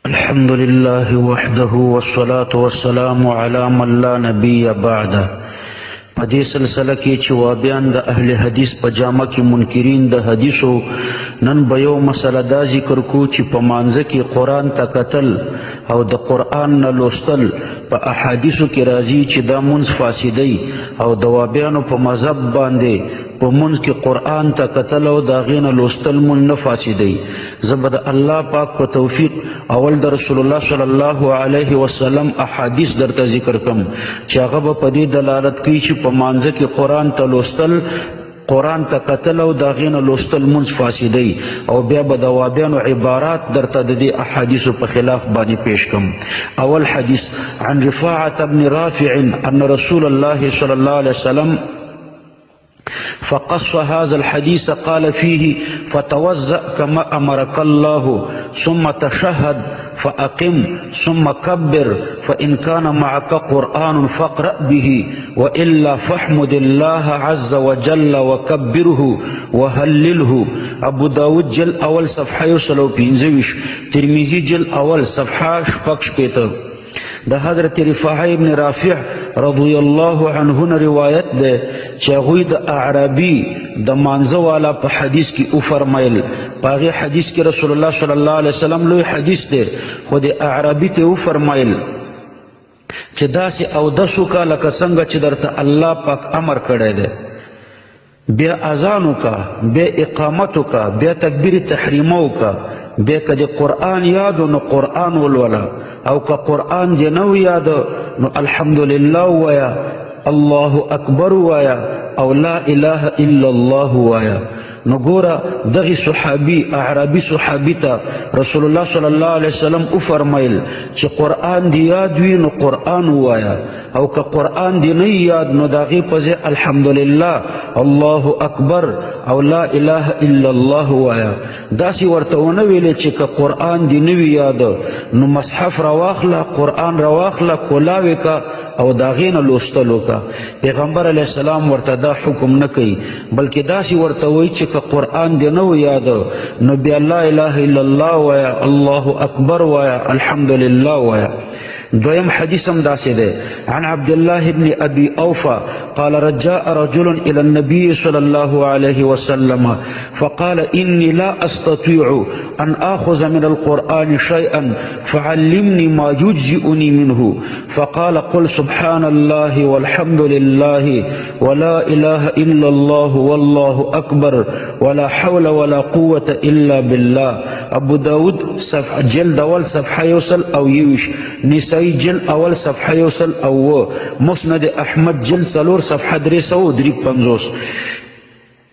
الحمد لله وحده والصلاة والسلام على من لا نبي بعده. په دې سلسله کې چې وابیان د اهل حدیث په جامه کې منکرین د حدیثو نن به یو مسله دا ذکر کو چې په مانځه کې قرآن ته کتل او د قرآن نه لوستل په احادیثو کې راځي چې دا منځ فاسدی او د وابیانو په مذهب باندې په منځ کې قرآن ته کتل او د هغې نه لوستل مونږ نه فاسدی. زه به د الله پاک په توفیق اول د رسول الله صلی الله علیه وسلم احادیث درته ذکر کم چې هغه به په دې دلالت کوي چې په مانځه کې قرآن ته لوستل قرآن ته کتل او د هغې نه لوستل مونځ فاسدی، او بیا به د وابیانو عبارات درته د دې احادیثو په خلاف باندې پیش کم. اول حدیث عن رفاعة بن رافع ان رسول الله صلی الله علیه وسلم فقص هذا الحديث قال فيه فتوضأ كما أمرك الله ثم تشهد فأقم ثم كبر فإن كان معك قرآن فاقرأ به وإلا فاحمد الله عز وجل وكبره وهلله. أبو داود جل أول صفحة يوصلو بينزويش، ترمذي جل أول صفحة شپږ شپېته. د حضرت رفاعه ابن رافع رضی الله عنه روایت ده چې هغوی د اعرابي د مانځه والا په حدیث کې وفرمایل. په هغې حدیث کې رسول الله صلی الله علیه وسلم لوی حدیث دی، خو د اعرابي ته وفرمایل چې داسې اودس وکړه لکه څنګه چې درته الله پاک امر کړی دی، بیا اذان وکړه، بیا اقامت وکړه، بیا تکبیر تحریمه وکړه، بیا که د قرآن یادو نو قرآن ولوله، او که قرآن دې نه یادو نو الحمدلله ووایه، الله اکبر ووایه، او لا اله الا الله ووایه. نو ګوره دغې صحابي اعرابي صحابي ته رسول الله صلی الله علیه وسلم وفرمیل چې قرآن دې یاد وي نو قرآن ووایه، او که قرآن دې نه یاد نو د هغې په ځای الحمدلله، الله اکبر او لا اله الا الله ووایه. داسې ورته ونه ویلې چې که قرآن دې نه وي یاد نو مصحف راواخله، قرآن راواخله، کولاوې که او د هغې نه لوستل وکړه. پیغمبر علیه السلام ورته دا حکم نه کوي، بلکې داسې ورته وایي چې که قرآن دې نه و یاد نو بیا لا اله الا الله وایه، الله اکبر وایه، الحمدلله وایه. دویم حدیث هم داسې دی. عن عبد الله بن ابي اوفى قال رجاء رجل الى النبي صلى الله عليه وسلم فقال اني لا استطيع ان اخذ من القرآن شيئا فعلمني ما يجزئني منه فقال قل سبحان الله والحمد لله ولا اله الا الله والله اكبر ولا حول ولا قوة الا بالله. ابو داود جلد اول صفحه یوسل او یوش، نسائی جل اول صفحه یوسل او، مسند احمد جل څلور صفحه 353.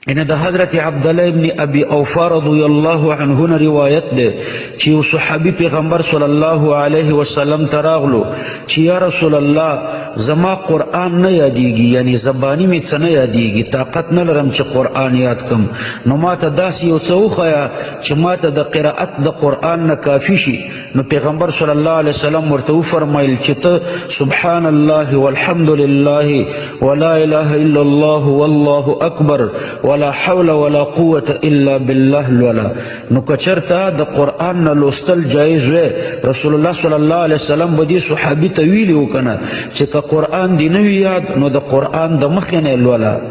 ان د حضرت عبدالله ابن ابي اوفى رضی الله عنه روایت ده چې یو صحابي پیغمبر صلی الله علیه وسلم ته راغلو چې یا رسول الله زما قرآن نه یادیږي، یعنی زبانی مې څه نه یادیږي، طاقت نه لرم چې قرآن یاد کم، نو ما ته داسې یو څه وښیه چې ما ته د قرائت د قرآن نه کافي شي. نو پیغمبر صلی الله علیه وسلم ورته وفرمایل چې ته سبحان الله والحمد لله ولا اله الا الله والله اکبر ولا حول ولا قوة الا بالله الولا. نو کچرته د قرآن نه لوستل جایز وی، رسول الله صلی الله علیه وسلم به دې صحابي ته ویلي و کنه چې که قرآن دې نه وي یاد نو د قرآن د مخې نه لوله.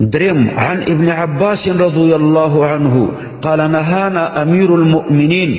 درم عن ابن عباس رضي الله عنه قال نهانا امير المؤمنين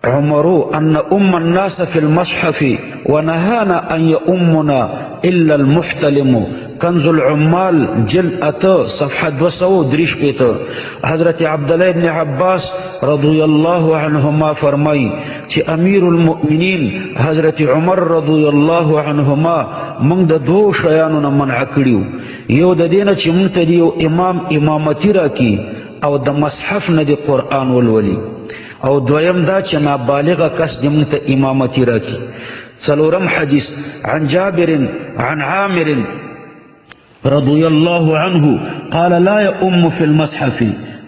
عمر ان الناس في المصحف ونهانا ان يؤمنا الا المحتلم. کنز العمال جلد اته صفحه 253. حضرت عبدالله ابن عباس رضی الله عنهما فرمای چې امیر المؤمنین حضرت عمر رضی الله عنهما موږ د دوه شیانو نه منع کړیو، یو د دې نه چې موږ ته یو امام امامتي راکړي او د مصحف نه د قرآن ولولي، او دویم دا چې نابالغه کس دې موږ ته امامتي راکړي. څلورم حدیث عن جابر عن عامر رضي الله عنه قال لا يؤم في المصحف.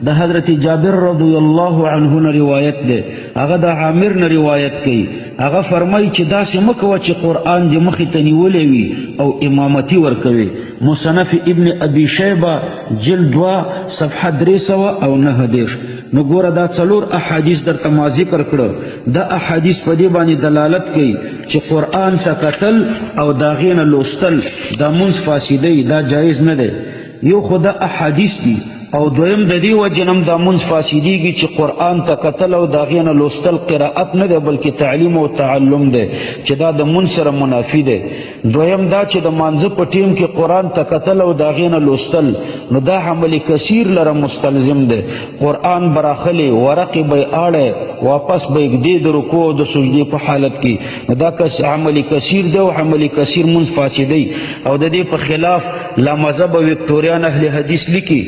د حضرت جابر رضی الله عنه روایت ده، هغه د عامر نه روایت کوي، هغه فرمایي چې داسې مه کوه چې قرآن دې مخې ته نیولی وي او امامتي ورکوي. مصنف ابن ابي شیبه جلد 2 صفحه 309. نو ګوره دا څلور احادیث درته ما ذکر کړه دا احادیث په دې باندې دلالت کوي چې قرآن ته کتل او د هغې نه لوستل دا مونځ فاسدوي دا جایز نه دی یو خو دا احادیث دي او دویم د دې وجې نه هم دا مونځ فاسدېږي چې قرآن ته کتل او د هغې نه لوستل قرائت نه دی بلکې تعلیم او تعلم دی چې دا د مونځ سره منافي دی دویم دا چې د مانځه په ټیم کې قرآن ته کتل او د هغې نه لوستل نو دا عمل کثیر لره مستلزم دی قرآن به راخلي ورقې به یې اړی واپس به یې ږدې د رکوع او د سجدې په حالت کې نو دا عمل کثیر دی او عمل کثیر مونځ فاسدوي او د دې په خلاف لا مذهب وکټوریان اهل حدیث لیکي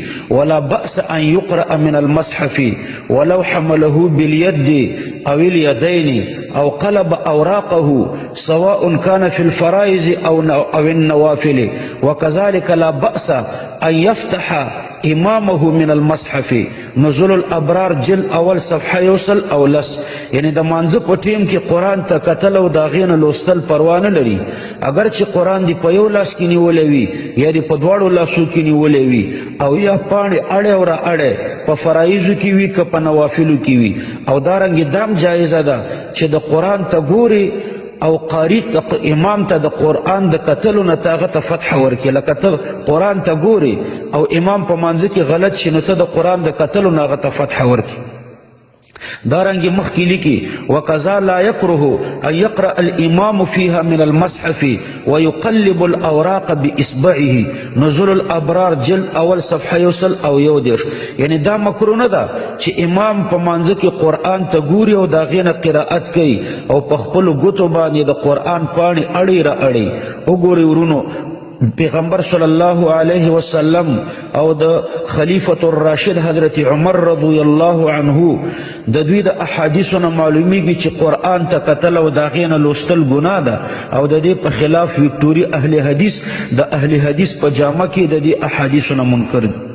ولا بأس أن يقرأ من المصحف ولو حمله باليد أو اليدين أو قلب أوراقه سواء كان في الفرائض أو النوافل وكذلك لا بأس أن يفتح امامه من المصحف نزول الابرار جل اول صفحه یوصل او لس یعنی د مانځه په ټیم کې قرآن ته کتل او د هغې نه لوستل پروا نه لري اگر چې قرآن دی په یو لاس کې نیولی وي یا دی په دواړو لاسو کې نیولی وي او یا پاڼې اړی او را اړی په فرایضو کې وي که په نوافلو کې وي او دارنګې دام جایزه ده چې د قرآن ته ګوري او قاری امام ته د قرآن د کتلو نه ته هغه ته فتح ورکړي لکه ته قرآن ته ګوري او امام په مانځه کې غلط شي نو ته د قرآن د کتلو نه هغه ته فتح ورکړي دارنگی مخکی لکی وقضا لا يكره ان يقرأ الامام فيها من المصحف ويقلب الاوراق باصبعه نزول الابرار جلد اول صفحه یوصل او یودر یعنی دا مکروه نه ده چې امام په مانځه کې قرآن ته ګوري او دا غینه قرائت کوي او په خپل ګوتو باندې د قرآن پاڼې اړی را اړی وګوري ورونو پیغمبر صلی الله علیه وسلم او د خلیفۃ الراشد حضرت عمر رضی الله عنه د دوی د احادیثو نه معلومیږي چې قرآن ته کتل او د هغې نه لوستل ګناه ده او د دې په خلاف وکټوري اهل حدیث د اهل حدیث په جامه کې د دې احادیثو نه منکر دي